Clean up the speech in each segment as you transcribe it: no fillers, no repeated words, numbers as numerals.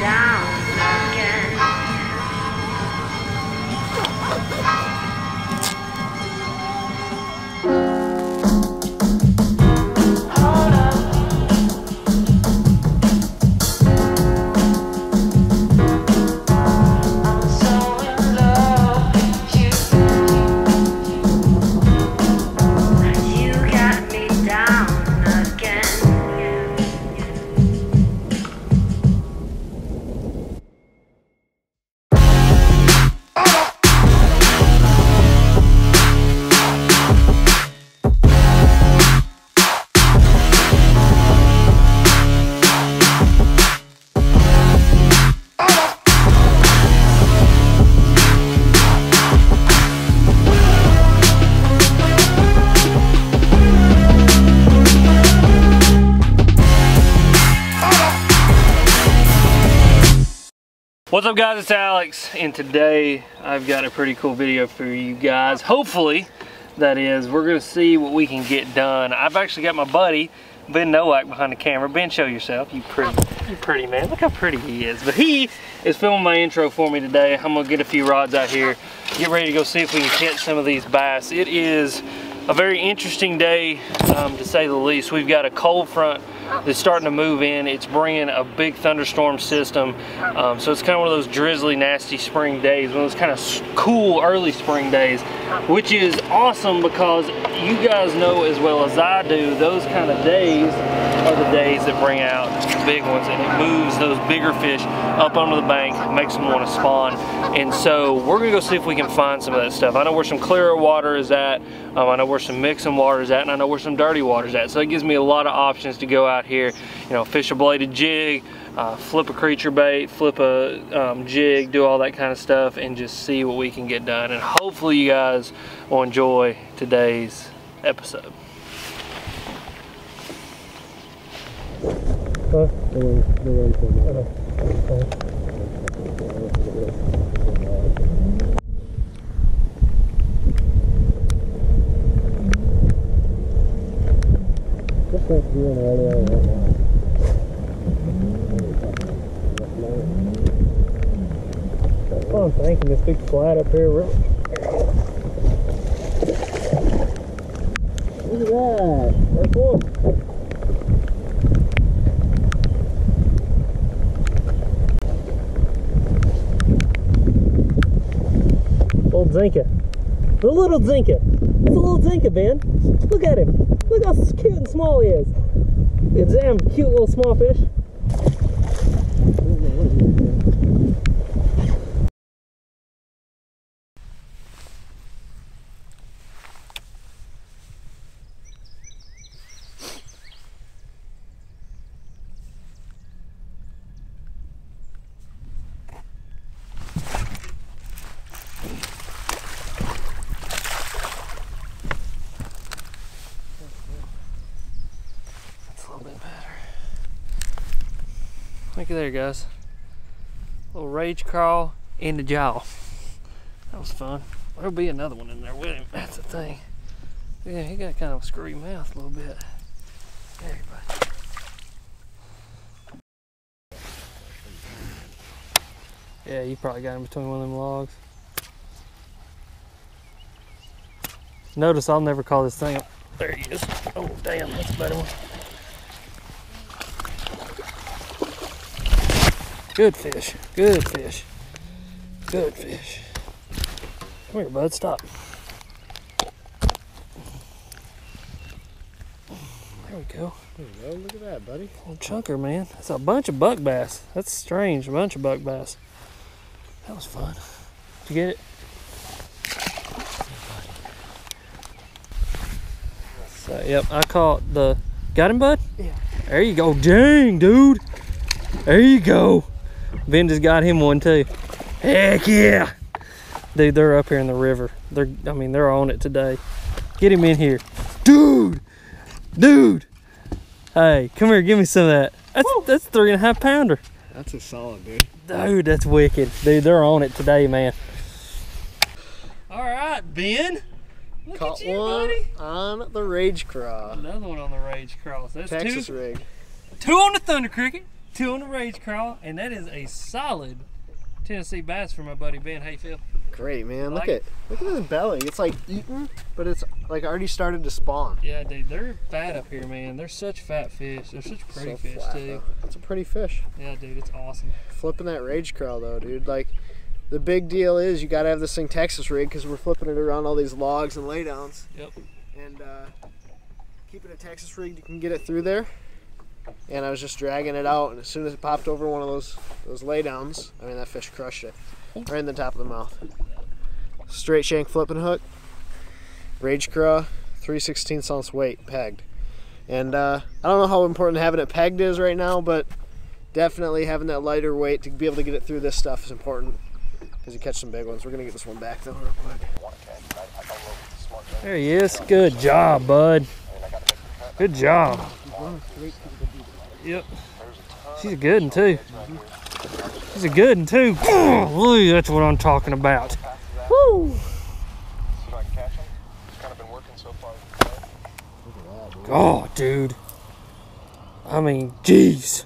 down again. Hold up. I'm so in love with you. You got me down again. What's up guys, it's Alex, and today I've got a pretty cool video for you guys. Hopefully, that is, we're gonna see what we can get done. I've actually got my buddy, Ben Nowak, behind the camera. Ben, show yourself, you pretty man. Look how pretty he is. But he is filming my intro for me today. I'm gonna get a few rods out here, get ready to go see if we can catch some of these bass. It is a very interesting day, to say the least. We've got a cold front that's starting to move in. It's bringing a big thunderstorm system, so it's kind of one of those drizzly, nasty spring days, one of those kind of cool early spring days, which is awesome because you guys know as well as I do, those kind of days are the days that bring out the big ones, and it moves those bigger fish up onto the bank, makes them want to spawn. And so we're gonna go see if we can find some of that stuff. I know where some clearer water is at, I know where some mixing water is at, and I know where some dirty water is at. So it gives me a lot of options to go out here, you know, fish a bladed jig, flip a creature bait, flip a jig, do all that kind of stuff, and just see what we can get done. And hopefully you guys will enjoy today's episode. I'm thinking this big flat up here. Look at that. That's cool. Old Zinka. The little Zinka. It's a little Zinka, Ben. Look at him. Look how cute and small he is. It's a damn cute little small fish. Look at there, guys. A little rage crawl in the jaw. That was fun. There'll be another one in there with him. That's the thing. Yeah, he got kind of a screwy mouth a little bit. There, buddy. Yeah, you probably got him between one of them logs. Notice I'll never call this thing up. There he is. Oh, damn, that's a better one. Good fish, good fish, good fish. Come here, bud, stop. There we go. There we go, look at that, buddy. Little chunker, man. That's a bunch of buck bass. That's strange, a bunch of buck bass. That was fun. Did you get it? So, yep, I caught the, got him, bud? Yeah. There you go, dang, dude. There you go. Ben just got him one too. Heck yeah. Dude, they're up here in the river. They're on it today. Get him in here. Dude. Dude. Hey, come here, give me some of that. That's 3.5 pounder. That's a solid, dude. Dude, that's wicked. Dude, they're on it today, man. All right, Ben. Look Caught at you, one buddy. on the Rage Craw. Another one on the Rage Craw. So that's Texas rig. 2 on the Thunder Cricket, two on the rage crawl, and that is a solid Tennessee bass for my buddy Ben. How you feel? Great, man. Like Look at his belly. It's like eaten, but it's like already started to spawn. Yeah, dude, they're fat up here, man. They're such fat fish. They're such pretty fish flat, too. though. It's a pretty fish. Yeah, dude, it's awesome. Flipping that rage crawl though, dude. Like, the big deal is you gotta have this thing Texas rigged because we're flipping it around all these logs and laydowns. Yep. And keeping it Texas rigged, you can get it through there. And I was just dragging it out, and as soon as it popped over one of those laydowns, I mean, that fish crushed it right in the top of the mouth. Straight shank flipping hook, rage craw, 3/16 ounce weight, pegged. And I don't know how important having it pegged is right now, but definitely having that lighter weight to be able to get it through this stuff is important because you catch some big ones. We're gonna get this one back though real quick. There he is. Good job, bud. Good job. Yep. She's a good one too. She's a good one too. Ooh, that's what I'm talking about. Woo! Oh, dude. I mean, jeez.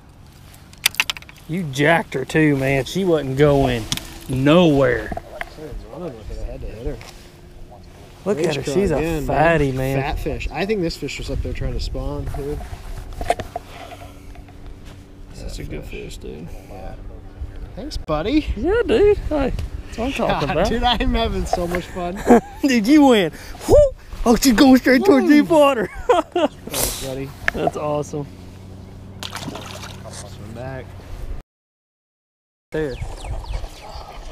You jacked her too, man. She wasn't going nowhere. Look at her. She's a fatty, man. Fat fish. I think this fish was up there trying to spawn, dude. That's a good fish, dude. Yeah. Thanks, buddy. Yeah, dude. Hey, that's what I'm talking about. Dude, I'm having so much fun. Dude, you win. Woo! Oh, she's going straight towards deep water. Thanks, buddy. That's awesome. Swim back. There.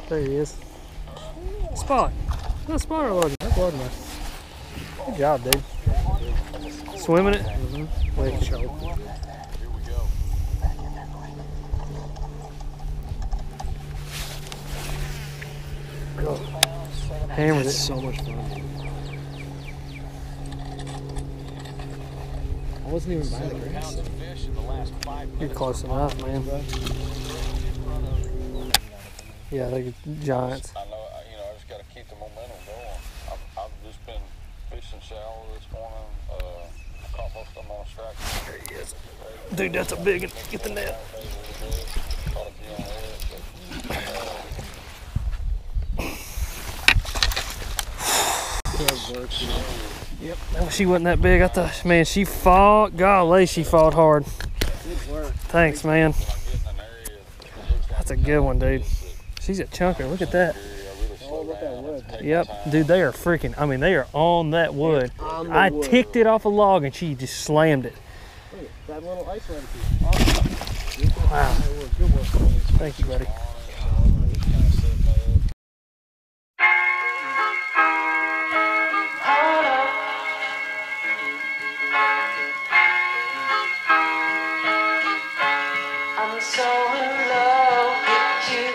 There he is. Spot. No spot or was it? That was nice. Good job, dude. Swimming it? Mm-hmm. Wait, choke. Hammered it. So much fun. I wasn't even by the grass. You're close enough, man. Yeah, they're giants. I know, I just got to keep the momentum going. I've just been fishing shallow this morning. I caught most of them on a strike. There he is. Dude, that's a big one. Get the net. Caught a few on the edge, Yep. Oh, she wasn't that big. I thought, man, she fought. Golly, she fought hard. Good work. Thanks, man. That's a good one, dude. She's a chunker. Look at that. Oh, look at that wood. Yep, dude, they are freaking. I mean, they are on that wood. On the I wood. ticked it off a log and she just slammed it. Look at that little isolated piece. Awesome. Wow. Good work. Thank you, buddy. Hold up. I'm so in love with you.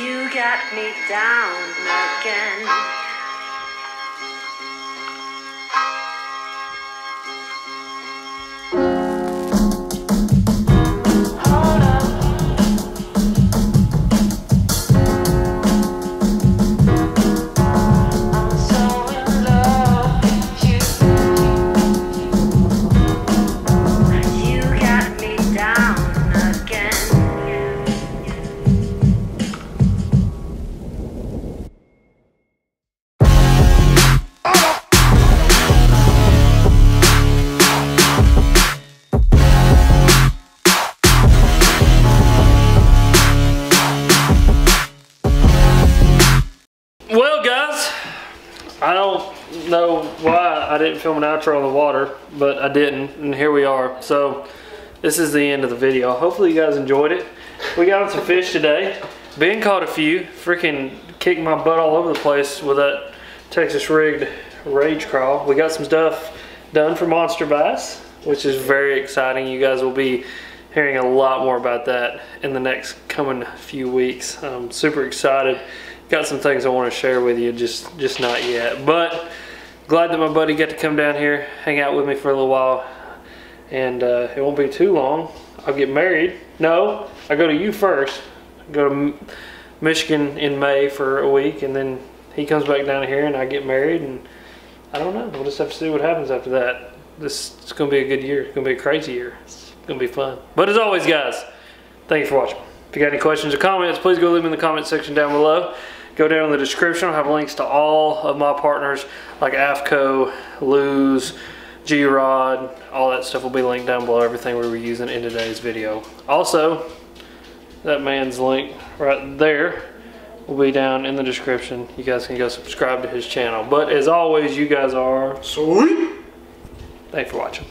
You got me down again. Hold up. I'm so in love with you. You got me down again. Well, guys, I don't know why I didn't film an outro on the water, but I didn't, and here we are. So this is the end of the video. Hopefully you guys enjoyed it. We got on some fish today. Ben caught a few. Freaking kicked my butt all over the place with that Texas rigged rage crawl. We got some stuff done for Monster Bass, which is very exciting. You guys will be hearing a lot more about that in the next coming few weeks. I'm super excited. Got some things I want to share with you, just not yet. But glad that my buddy got to come down here, hang out with me for a little while. And it won't be too long. I'll get married. No, I go to you first. Go to Michigan in May for a week, and then he comes back down here and I get married, and I don't know. We'll just have to see what happens after that. this is gonna be a good year. It's gonna be a crazy year. It's gonna be fun. But as always, guys, thank you for watching. If you got any questions or comments, please go leave them in the comment section down below. Go down in the description. I'll have links to all of my partners like AFCO, Luz, G-Rod, all that stuff will be linked down below, everything we were using in today's video. Also, that man's link right there will be down in the description. You guys can go subscribe to his channel. But as always, you guys are sweet. Thanks for watching.